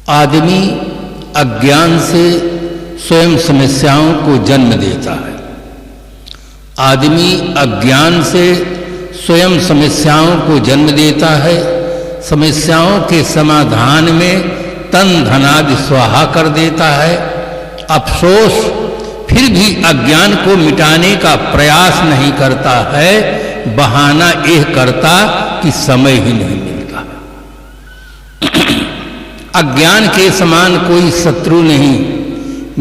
आदमी अज्ञान से स्वयं समस्याओं को जन्म देता है। आदमी अज्ञान से स्वयं समस्याओं को जन्म देता है। समस्याओं के समाधान में तन धनादि स्वाहा कर देता है। अफसोस फिर भी अज्ञान को मिटाने का प्रयास नहीं करता है। बहाना यह करता कि समय ही नहीं मिलता। अज्ञान के समान कोई शत्रु नहीं,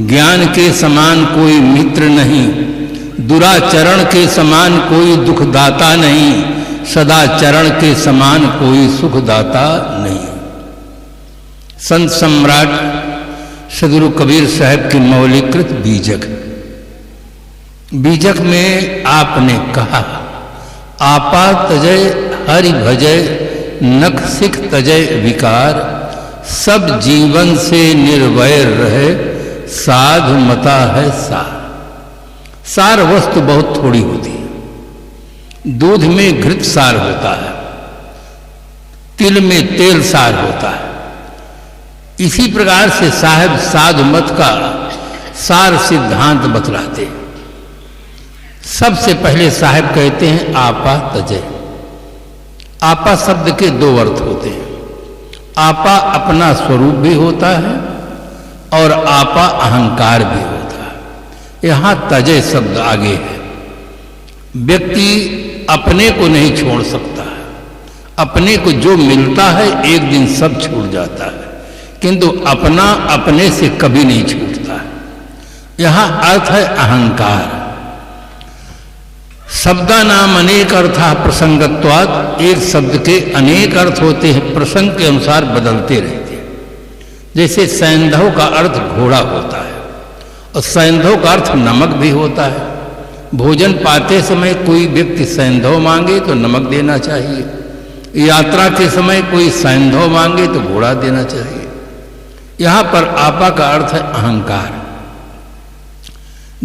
ज्ञान के समान कोई मित्र नहीं, दुराचरण के समान कोई दुखदाता नहीं, सदाचरण के समान कोई सुखदाता नहीं। संत सम्राट सदगुरु कबीर साहब की मौलिकृत बीजक, बीजक में आपने कहा, आपा तजय हरि भजय नख सिख तजय विकार, सब जीवन से निर्वैर रहे साधु मता है सार। सार वस्तु बहुत थोड़ी होती है। दूध में घृत सार होता है, तिल में तेल सार होता है। इसी प्रकार से साहब साधु मत का सार सिद्धांत बतलाते हैं। सबसे पहले साहब कहते हैं आपा तजय। आपा शब्द के दो अर्थ होते हैं। आपा अपना स्वरूप भी होता है और आपा अहंकार भी होता है। यहां तजय शब्द आगे है। व्यक्ति अपने को नहीं छोड़ सकता है। अपने को जो मिलता है एक दिन सब छूट जाता है, किंतु अपना अपने से कभी नहीं छूटता है। यहां अर्थ है अहंकार। शब्दा नाम अनेक अर्था प्रसंगत्वाद। एक शब्द के अनेक अर्थ होते हैं, प्रसंग के अनुसार बदलते रहते हैं। जैसे सैंधव का अर्थ घोड़ा होता है और सैंधव का अर्थ नमक भी होता है। भोजन पाते समय कोई व्यक्ति सैंधव मांगे तो नमक देना चाहिए। यात्रा के समय कोई सैंधव मांगे तो घोड़ा देना चाहिए। यहां पर आपा का अर्थ है अहंकार।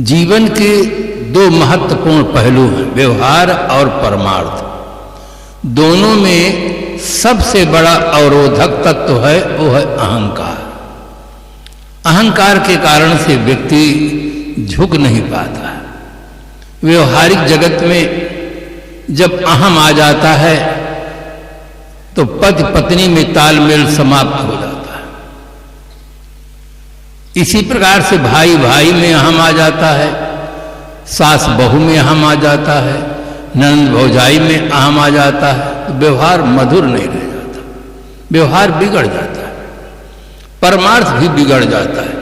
जीवन के दो महत्वपूर्ण पहलू हैं, व्यवहार और परमार्थ। दोनों में सबसे बड़ा अवरोधक तत्व है, वो है अहंकार। अहंकार के कारण से व्यक्ति झुक नहीं पाता है। व्यवहारिक जगत में जब अहम आ जाता है तो पति पत्नी में तालमेल समाप्त हो जाता है। इसी प्रकार से भाई भाई में अहम आ जाता है, सास बहू में अहम आ जाता है, ननद भौजाई में अहम आ जाता है। तो व्यवहार मधुर नहीं रह जाता, व्यवहार बिगड़ जाता है, परमार्थ भी बिगड़ जाता है।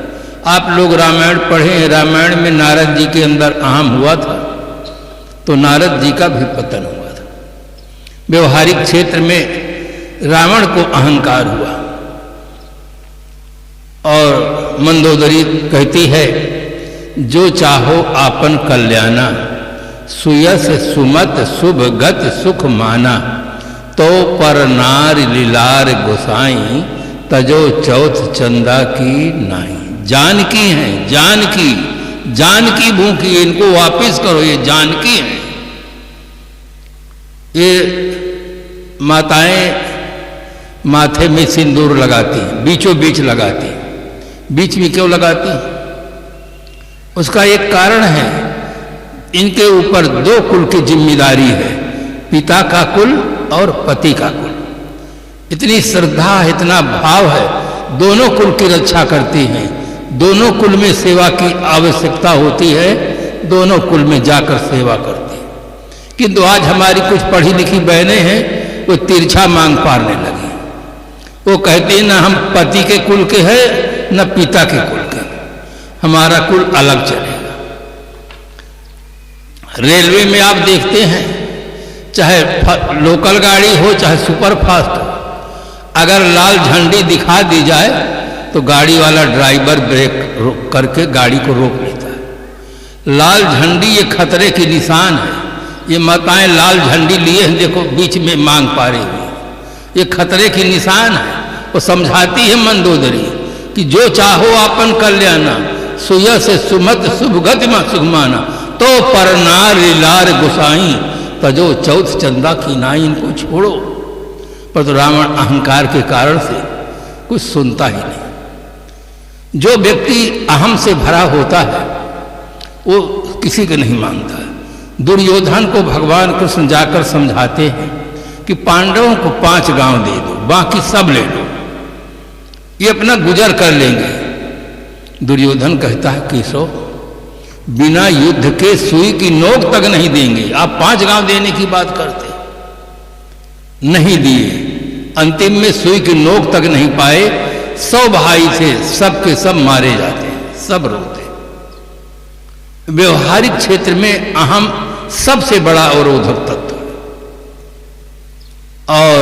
आप लोग रामायण पढ़े, रामायण में नारद जी के अंदर अहम हुआ था तो नारद जी का भी पतन हुआ था। व्यवहारिक क्षेत्र में रावण को अहंकार हुआ और मंदोदरी कहती है, जो चाहो आपन कल्याणा, सुयस सुमत शुभ गत सुख माना, तो पर नार लीलार गोसाई, तजो चौथ चंदा की नाई। जानकी हैं, जानकी, जानकी भूखी, इनको वापिस करो, ये जानकी हैं। ये माताएं माथे में सिंदूर लगाती हैं, बीचों बीच लगाती हैं। बीच में क्यों लगाती हैं? उसका एक कारण है, इनके ऊपर दो कुल की जिम्मेदारी है, पिता का कुल और पति का कुल। इतनी श्रद्धा, इतना भाव है, दोनों कुल की रक्षा करती हैं। दोनों कुल में सेवा की आवश्यकता होती है, दोनों कुल में जाकर सेवा करती है। किंतु आज हमारी कुछ पढ़ी लिखी बहनें हैं, वो तिरछा मांग पारने लगी। वो कहती है, न हम पति के कुल के हैं न पिता के कुल के, हमारा कुल अलग चलेगा। रेलवे में आप देखते हैं, चाहे लोकल गाड़ी हो चाहे सुपर फास्ट हो, अगर लाल झंडी दिखा दी जाए तो गाड़ी वाला ड्राइवर ब्रेक करके गाड़ी को रोक लेता है। लाल झंडी ये खतरे की निशान है। ये माताएं लाल झंडी लिए हैं, देखो बीच में मांग पा रही हुई, ये खतरे की निशान है। वो समझाती है मंदोदरी कि जो चाहो आपन कल्याणा, सुय से सुमत शुभ गति में सुखमाना, तो पर नार लीलार गुसाई, तजो चौथ चंदा की नाई। इनको छोड़ो। पर तो रावण अहंकार के कारण से कुछ सुनता ही नहीं। जो व्यक्ति अहम से भरा होता है वो किसी को नहीं मानता है। दुर्योधन को भगवान कृष्ण जाकर समझाते हैं कि पांडवों को 5 गांव दे दो, बाकी सब ले लो, ये अपना गुजर कर लेंगे। दुर्योधन कहता है केशव, बिना युद्ध के सुई की नोक तक नहीं देंगे, आप 5 गांव देने की बात करते, नहीं दिए। अंतिम में सुई की नोक तक नहीं पाए, 100 भाई थे, सब के सब मारे जाते, सब रोते। व्यवहारिक क्षेत्र में अहम सबसे बड़ा अवरोधक तत्व और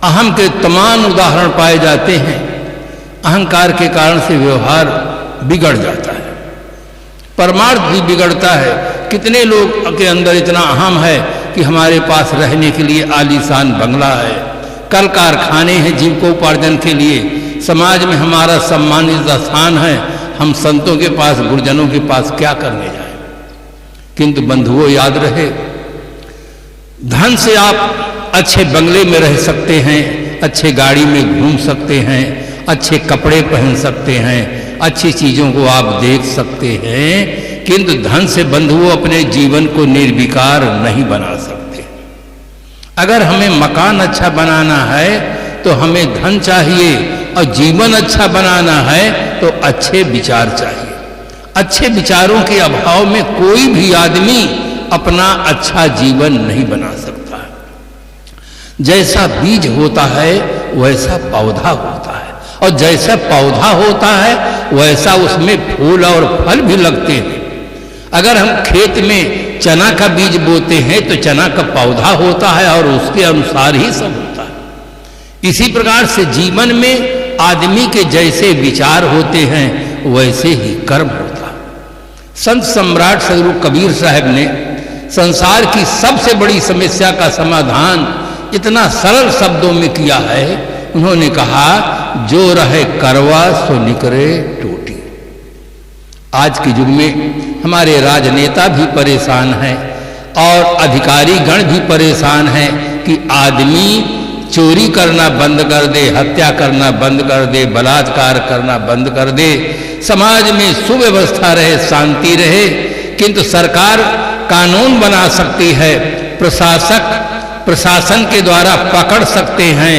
अहम के तमाम उदाहरण पाए जाते हैं। अहंकार के कारण से व्यवहार बिगड़ जाता है, परमार्थ भी बिगड़ता है। कितने लोग के अंदर इतना अहम है कि हमारे पास रहने के लिए आलीशान बंगला है, कल कारखाने हैं जीविकोपार्जन के लिए, समाज में हमारा सम्मानित स्थान है, हम संतों के पास गुरुजनों के पास क्या करने जाएं। किंतु बंधुओं याद रहे, धन से आप अच्छे बंगले में रह सकते हैं, अच्छे गाड़ी में घूम सकते हैं, अच्छे कपड़े पहन सकते हैं, अच्छी चीजों को आप देख सकते हैं, किंतु धन से बंधुओं अपने जीवन को निर्विकार नहीं बना सकते। अगर हमें मकान अच्छा बनाना है तो हमें धन चाहिए, और जीवन अच्छा बनाना है तो अच्छे विचार चाहिए। अच्छे विचारों के अभाव में कोई भी आदमी अपना अच्छा जीवन नहीं बना सकता। जैसा बीज होता है वैसा पौधा होता है, और जैसा पौधा होता है वैसा उसमें फूल और फल भी लगते हैं। अगर हम खेत में चना का बीज बोते हैं तो चना का पौधा होता है और उसके अनुसार ही सब होता है। इसी प्रकार से जीवन में आदमी के जैसे विचार होते हैं वैसे ही कर्म होता है। संत सम्राट सदगुरु कबीर साहब ने संसार की सबसे बड़ी समस्या का समाधान इतना सरल शब्दों में किया है। उन्होंने कहा, जो रहे करवा सो निकरे टोटी। आज के युग में हमारे राजनेता भी परेशान हैं और अधिकारी गण भी परेशान हैं कि आदमी चोरी करना बंद कर दे, हत्या करना बंद कर दे, बलात्कार करना बंद कर दे, समाज में सुव्यवस्था रहे, शांति रहे। किंतु सरकार कानून बना सकती है, प्रशासन के द्वारा पकड़ सकते हैं,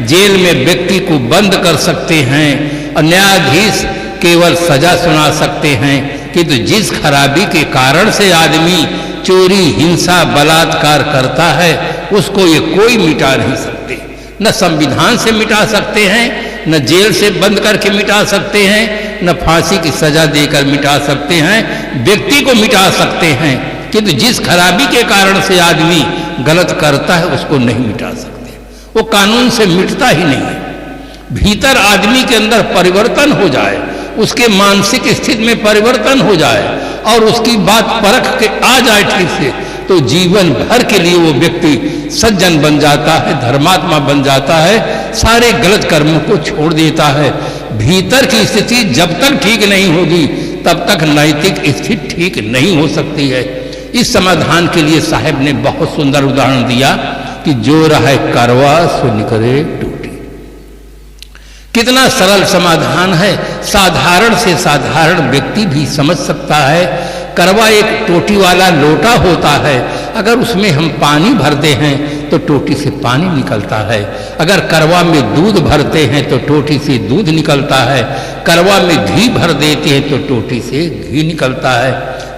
जेल में व्यक्ति को बंद कर सकते हैं, और न्यायाधीश केवल सजा सुना सकते हैं। किंतु जिस खराबी के कारण से आदमी चोरी, हिंसा, बलात्कार करता है उसको ये कोई मिटा नहीं सकते। न संविधान से मिटा सकते हैं, न जेल से बंद करके मिटा सकते हैं, न फांसी की सजा देकर मिटा सकते हैं, व्यक्ति को मिटा सकते हैं। किंतु जिस खराबी के कारण से आदमी गलत करता है उसको नहीं मिटा सकते, वो कानून से मिटता ही नहीं है। भीतर आदमी के अंदर परिवर्तन हो जाए, उसके मानसिक स्थिति में परिवर्तन हो जाए और उसकी बात परख के आ जाए ठीक से, तो जीवन भर के लिए वो व्यक्ति सज्जन बन जाता है, धर्मात्मा बन जाता है, सारे गलत कर्मों को छोड़ देता है। भीतर की स्थिति जब तक ठीक नहीं होगी तब तक नैतिक स्थिति ठीक नहीं हो सकती है। इस समाधान के लिए साहब ने बहुत सुंदर उदाहरण दिया कि जो रहे करवा सो निकले टोटी। कितना सरल समाधान है, साधारण से साधारण व्यक्ति भी समझ सकता है। करवा एक टोटी वाला लोटा होता है, अगर उसमें हम पानी भरते हैं तो टोटी से पानी निकलता है। अगर करवा में दूध भरते हैं तो टोटी से दूध निकलता है। करवा में घी भर देते हैं तो टोटी से घी निकलता है।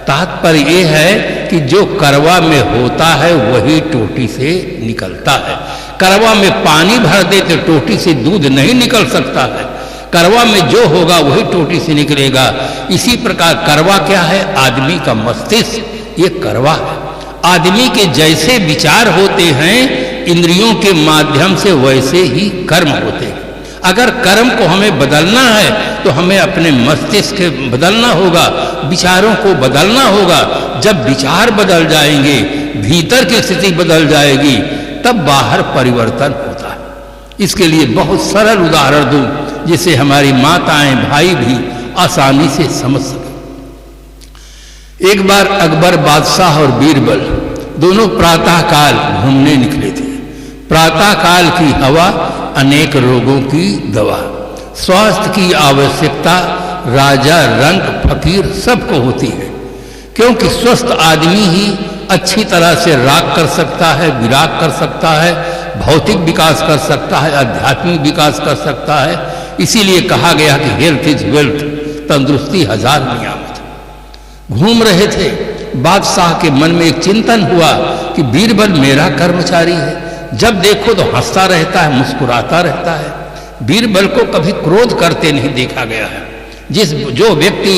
तात्पर्य ये है कि जो करवा में होता है वही टोटी से निकलता है। करवा में पानी भर दे तो टोटी से दूध नहीं निकल सकता है। करवा में जो होगा वही टोटी से निकलेगा। इसी प्रकार करवा क्या है? आदमी का मस्तिष्क, ये करवा है। आदमी के जैसे विचार होते हैं इंद्रियों के माध्यम से वैसे ही कर्म होते हैं। अगर कर्म को हमें बदलना है तो हमें अपने मस्तिष्क के बदलना होगा, विचारों को बदलना होगा। जब विचार बदल जाएंगे, भीतर की स्थिति बदल जाएगी, तब बाहर परिवर्तन होता है। इसके लिए बहुत सरल उदाहरण दूं जिसे हमारी माताएं भाई भी आसानी से समझ सकें। एक बार अकबर बादशाह और बीरबल दोनों प्रातःकाल घूमने निकले थे। प्रातःकाल की हवा अनेक रोगों की दवा। स्वास्थ्य की आवश्यकता राजा, रंक, फकीर सबको होती है, क्योंकि स्वस्थ आदमी ही अच्छी तरह से राग कर सकता है, विराग कर सकता है, भौतिक विकास कर सकता है, आध्यात्मिक विकास कर सकता है। इसीलिए कहा गया कि हेल्थ इज वेल्थ, तंदुरुस्ती हजार नियामत। घूम रहे थे, बादशाह के मन में एक चिंतन हुआ कि बीरबल मेरा कर्मचारी है, जब देखो तो हंसता रहता है, मुस्कुराता रहता है। बीरबल को कभी क्रोध करते नहीं देखा गया है। जो व्यक्ति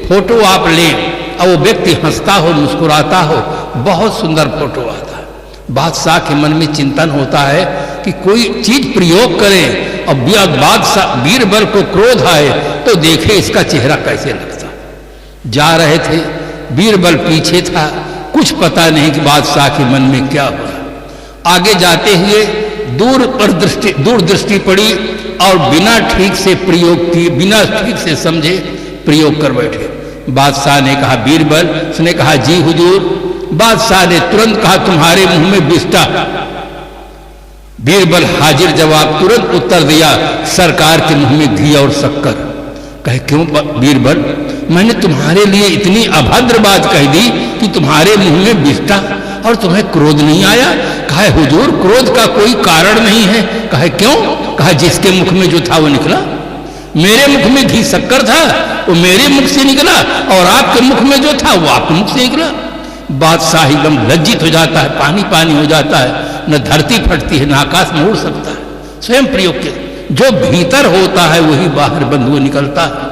फोटो आप लें और वो व्यक्ति हंसता हो, मुस्कुराता हो, बहुत सुंदर फोटो आता है। बादशाह के मन में चिंतन होता है कि कोई चीज प्रयोग करें और बादशाह बीरबल को क्रोध आए तो देखे इसका चेहरा कैसे लगता। जा रहे थे, बीरबल पीछे था, कुछ पता नहीं कि बादशाह के मन में क्या हो रहा। आगे जाते हुए दूर दृष्टि पड़ी और बिना ठीक से प्रयोग किए, बिना ठीक से समझे प्रयोग कर बैठे। बादशाह ने कहा बीरबल, उसने कहा जी हुजूर। बादशाह ने तुरंत कहा तुम्हारे मुंह में बिस्टा। बीरबल हाजिर जवाब, तुरंत उत्तर दिया सरकार के मुंह में घी और शक्कर। कहे क्यों बीरबल, मैंने तुम्हारे लिए इतनी अभद्र बात कह दी कि तुम्हारे मुंह में बिस्टा और तुम्हें क्रोध नहीं आया? कहा हुजूर क्रोध का कोई कारण नहीं है। कहे क्यों? कहा जिसके मुख में जो था वो निकला। मेरे मुख में घी शक्कर था, वो मेरे मुख से निकला, और आपके मुख में जो था वो आपके मुख से निकला। बादशाह एकदम लज्जित हो जाता है, पानी पानी हो जाता है, न धरती फटती है, न आकाश में उड़ सकता है। स्वयं प्रयोग के जो भीतर होता है वही बाहर बंधुओं निकलता है।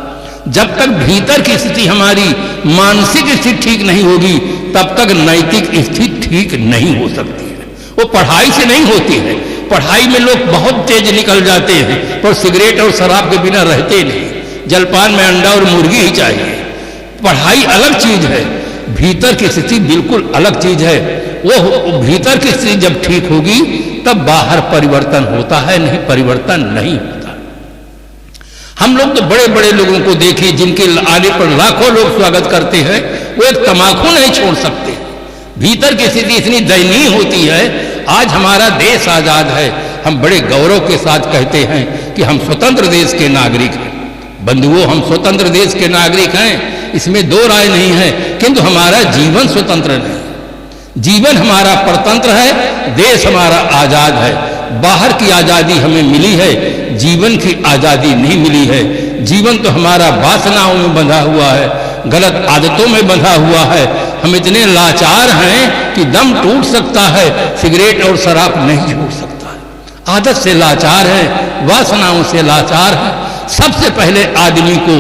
जब तक भीतर की स्थिति हमारी मानसिक स्थिति ठीक नहीं होगी तब तक नैतिक स्थिति ठीक नहीं हो सकती है। वो पढ़ाई से नहीं होती है। पढ़ाई में लोग बहुत तेज निकल जाते हैं पर सिगरेट और शराब के बिना रहते नहीं। जलपान में अंडा और मुर्गी ही चाहिए। पढ़ाई अलग चीज है, भीतर की स्थिति बिल्कुल अलग चीज है। वो भीतर की स्थिति जब ठीक होगी तब बाहर परिवर्तन होता है, नहीं परिवर्तन नहीं होता। हम लोग तो बड़े बड़े लोगों को देखें जिनके आने पर लाखों लोग स्वागत करते हैं, वो एक तमाकू नहीं छोड़ सकते। भीतर की स्थिति इतनी दयनीय होती है। आज हमारा देश आजाद है, हम बड़े गौरव के साथ कहते हैं कि हम स्वतंत्र देश के नागरिक हैं। बंधुओं, हम स्वतंत्र देश के नागरिक हैं, इसमें दो राय नहीं है, किंतु हमारा जीवन स्वतंत्र नहीं। जीवन हमारा परतंत्र है, देश हमारा आजाद है। बाहर की आजादी हमें मिली है, जीवन की आजादी नहीं मिली है। जीवन तो हमारा वासनाओं में बंधा हुआ है, गलत आदतों में बंधा हुआ है। हम इतने लाचार हैं कि दम टूट सकता है, सिगरेट और शराब नहीं छोड़ सकता है। आदत से लाचार है, वासनाओं से लाचार है। सबसे पहले आदमी को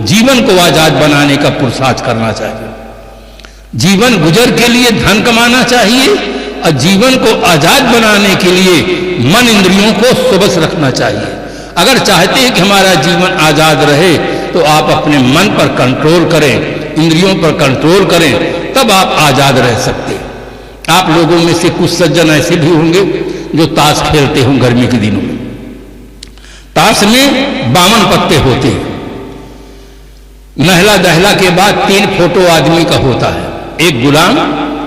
जीवन को आजाद बनाने का पुरुषार्थ करना चाहिए। जीवन गुजर के लिए धन कमाना चाहिए और जीवन को आजाद बनाने के लिए मन इंद्रियों को सुबस रखना चाहिए। अगर चाहते हैं कि हमारा जीवन आजाद रहे तो आप अपने मन पर कंट्रोल करें, इंद्रियों पर कंट्रोल करें, तब आप आजाद रह सकते हैं। आप लोगों में से कुछ सज्जन ऐसे भी होंगे जो ताश खेलते हों गर्मी के दिनों में। ताश में 52 पत्ते होते हैं। नहला दहला के बाद 3 फोटो आदमी का होता है, एक गुलाम,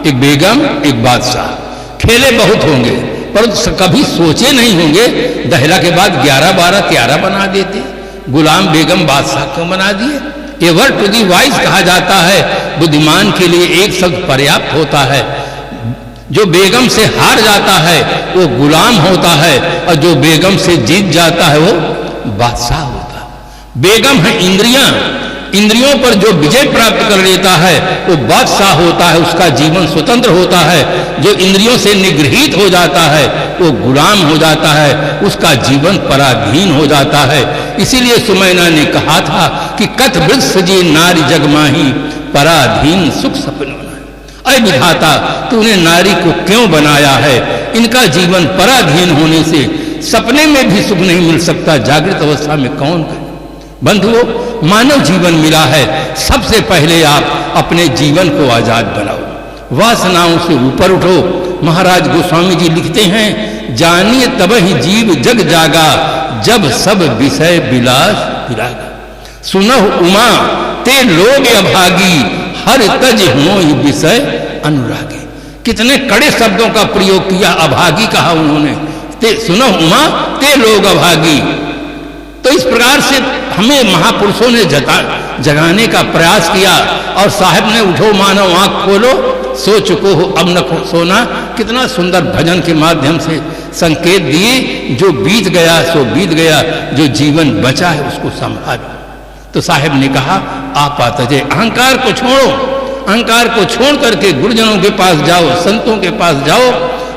एक बेगम, एक बादशाह। खेले बहुत होंगे पर कभी सोचे नहीं होंगे दहला के बाद 11, 12, 13 बना देते। गुलाम, बेगम, बादशाह क्यों बना दिए? एवर टू दी वाइज कहा जाता है, बुद्धिमान के लिए एक शब्द पर्याप्त होता है। जो बेगम से हार जाता है वो गुलाम होता है और जो बेगम से जीत जाता है वो बादशाह होता है। बेगम है इंद्रियां, इंद्रियों पर जो विजय प्राप्त कर लेता है वो बादशाह होता है, उसका जीवन स्वतंत्र होता है। जो इंद्रियों से निगृहित हो जाता है वो गुलाम हो जाता है, उसका जीवन पराधीन हो जाता है। इसीलिए सुमैना ने कहा था कि कथ वृक्ष जी नारी जगमाही, पराधीन सुख सपन। अय विधाता, तूने नारी को क्यों बनाया है? इनका जीवन पराधीन होने से सपने में भी सुख नहीं मिल सकता, जागृत अवस्था में कौन करे? बंधुओं, मानव जीवन मिला है, सबसे पहले आप अपने जीवन को आजाद बनाओ, वासनाओं से ऊपर उठो। महाराज गोस्वामी जी लिखते हैं, जानिए तब ही जीव जग जागा, जब सब विषय विलास विरागा। सुनहु उमा ते लोग अभागी, हर तज मोहि विषय अनुरागी। कितने कड़े शब्दों का प्रयोग किया, अभागी कहा उन्होंने। सुनहु उमा ते लोग अभागी। तो इस प्रकार से हमें महापुरुषों ने जगाने का प्रयास किया और साहब ने उठो मानव आंख खोलो सो चुको हो अब न सोना, कितना सुंदर भजन के माध्यम से संकेत दिए। जो बीत गया सो बीत गया, जो जीवन बचा है उसको संभालो। तो साहब ने कहा आपा तजे, अहंकार को छोड़ो, अहंकार को छोड़ करके गुरुजनों के पास जाओ, संतों के पास जाओ।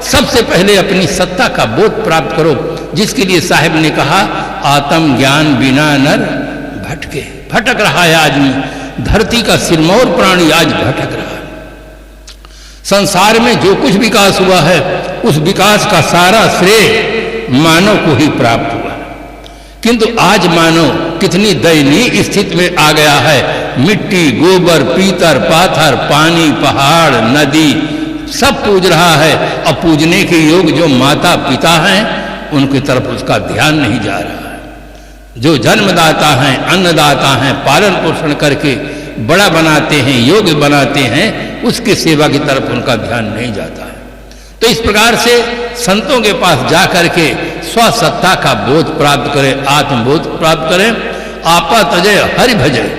सबसे पहले अपनी सत्ता का बोध प्राप्त करो, जिसके लिए साहब ने कहा आत्म ज्ञान बिना नर भटके। भटक रहा है आदमी, धरती का सिरमौर प्राणी आज भटक रहा है। संसार में जो कुछ विकास हुआ है उस विकास का सारा श्रेय मानव को ही प्राप्त हुआ, किंतु आज मानव कितनी दयनीय स्थिति में आ गया है। मिट्टी, गोबर, पीतर, पाथर, पानी, पहाड़, नदी सब पूज रहा है और पूजने के योग जो माता पिता हैं उनकी तरफ उसका ध्यान नहीं जा रहा है। जो जन्मदाता हैं, अन्नदाता हैं, पालन पोषण करके बड़ा बनाते हैं, योग्य बनाते हैं, उसकी सेवा की तरफ उनका ध्यान नहीं जाता है। तो इस प्रकार से संतों के पास जा करके स्वसत्ता का बोध प्राप्त करें, आत्मबोध प्राप्त करें। आपा तजय हरि भजय,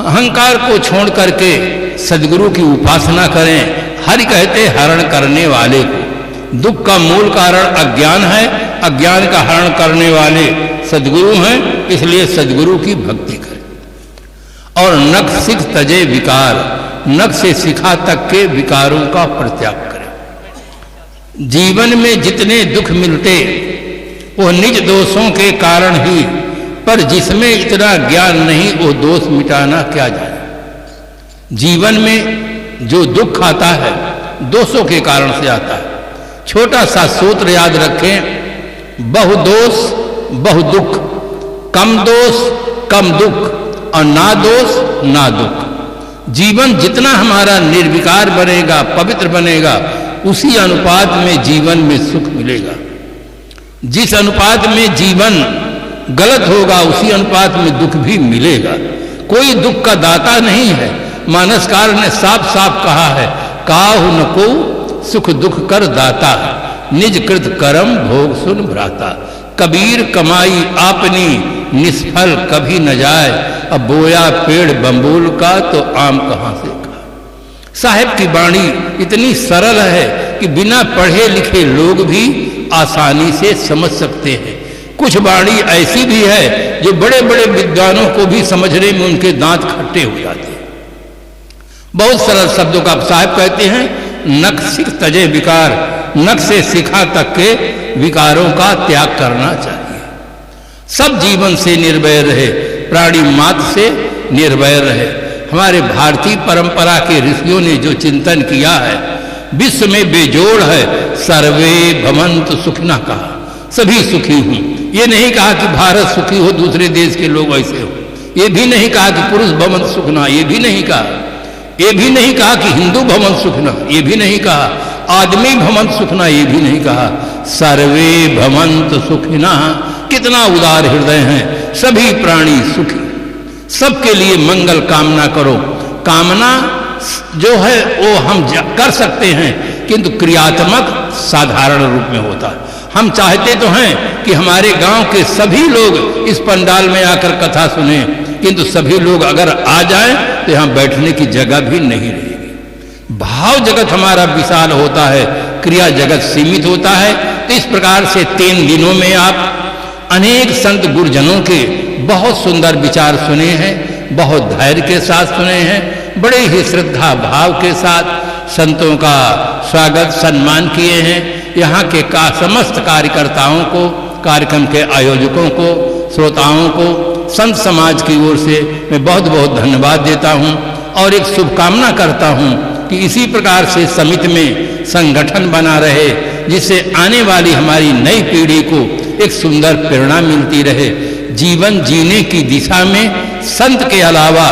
अहंकार को छोड़ करके सदगुरु की उपासना करें। हरि कहते हरण करने वाले को, दुख का मूल कारण अज्ञान है, अज्ञान का हरण करने वाले सदगुरु हैं, इसलिए सदगुरु की भक्ति करें। और नख सिख तजे विकार, नख से शिखा तक के विकारों का परित्याग करें। जीवन में जितने दुख मिलते वो निज दोषों के कारण ही, पर जिसमें इतना ज्ञान नहीं वो दोष मिटाना क्या जाने। जीवन में जो दुख आता है दोषों के कारण से आता है। छोटा सा सूत्र याद रखें, बहु दोष बहु दुख, कम दोष कम दुख और ना दोष ना दुख। जीवन जितना हमारा निर्विकार बनेगा, पवित्र बनेगा, उसी अनुपात में जीवन में सुख मिलेगा। जिस अनुपात में जीवन गलत होगा उसी अनुपात में दुख भी मिलेगा। कोई दुख का दाता नहीं है। मानसकार ने साफ साफ कहा है, काहु न को सुख दुख कर दाता, निज कृत कर्म भोग सुन भ्राता। कबीर कमाई आपनी निष्फल कभी न जाए, अब बोया पेड़ बम्बूल का तो आम कहां से खाए। साहब की वाणी इतनी सरल है कि बिना पढ़े लिखे लोग भी आसानी से समझ सकते हैं। कुछ वाणी ऐसी भी है जो बड़े बड़े विद्वानों को भी समझने में उनके दांत खट्टे हो जाते हैं। बहुत सरल शब्दों का साहब कहते हैं, नख सिख तजे विकार, नख से शिखा तक के विकारों का त्याग करना चाहिए। सब जीवन से निर्भय रहे, प्राणी मात्र से निर्भय रहे। हमारे भारतीय परंपरा के ऋषियों ने जो चिंतन किया है विश्व में बेजोड़ है। सर्वे भवन्तु सुखिनः कहा, सभी सुखी हों। ये नहीं कहा कि भारत सुखी हो, दूसरे देश के लोग ऐसे हो। ये भी नहीं कहा कि पुरुष भवन्तु सुखिनः, ये भी नहीं कहा। ये भी नहीं कहा कि हिंदू भवन्तु सुखिनः, ये भी नहीं कहा। आदमी भवन्तु सुखिनः, ये भी नहीं कहा। सर्वे भवन्तु सुखिनः, कितना उदार हृदय हैं। सभी प्राणी सुखी, सबके लिए मंगल कामना करो। कामना जो है वो हम कर सकते हैं, किंतु क्रियात्मक साधारण रूप में होता है। हम चाहते तो हैं कि हमारे गांव के सभी लोग इस पंडाल में आकर कथा सुने, किंतु सभी लोग अगर आ जाएं तो यहाँ बैठने की जगह भी नहीं रहेगी। भाव जगत हमारा विशाल होता है, क्रिया जगत सीमित होता है। तो इस प्रकार से 3 दिनों में आप अनेक संत गुरुजनों के बहुत सुंदर विचार सुने हैं, बहुत धैर्य के साथ सुने हैं, बड़े ही श्रद्धा भाव के साथ संतों का स्वागत सम्मान किए हैं। यहाँ के समस्त कार्यकर्ताओं को, कार्यक्रम के आयोजकों को, श्रोताओं को, संत समाज की ओर से मैं बहुत बहुत धन्यवाद देता हूँ और एक शुभकामना करता हूँ कि इसी प्रकार से समिति में संगठन बना रहे, जिससे आने वाली हमारी नई पीढ़ी को एक सुंदर प्रेरणा मिलती रहे। जीवन जीने की दिशा में संत के अलावा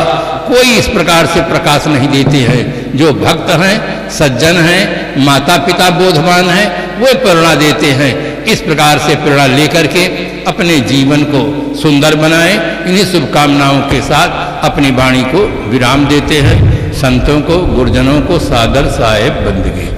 कोई इस प्रकार से प्रकाश नहीं देते हैं। जो भक्त हैं, सज्जन हैं, माता पिता बोधवान हैं, वो प्रेरणा देते हैं। इस प्रकार से प्रेरणा लेकर के अपने जीवन को सुंदर बनाएं। इन्हीं शुभकामनाओं के साथ अपनी वाणी को विराम देते हैं। संतों को, गुरुजनों को सादर साहेब बंदगी।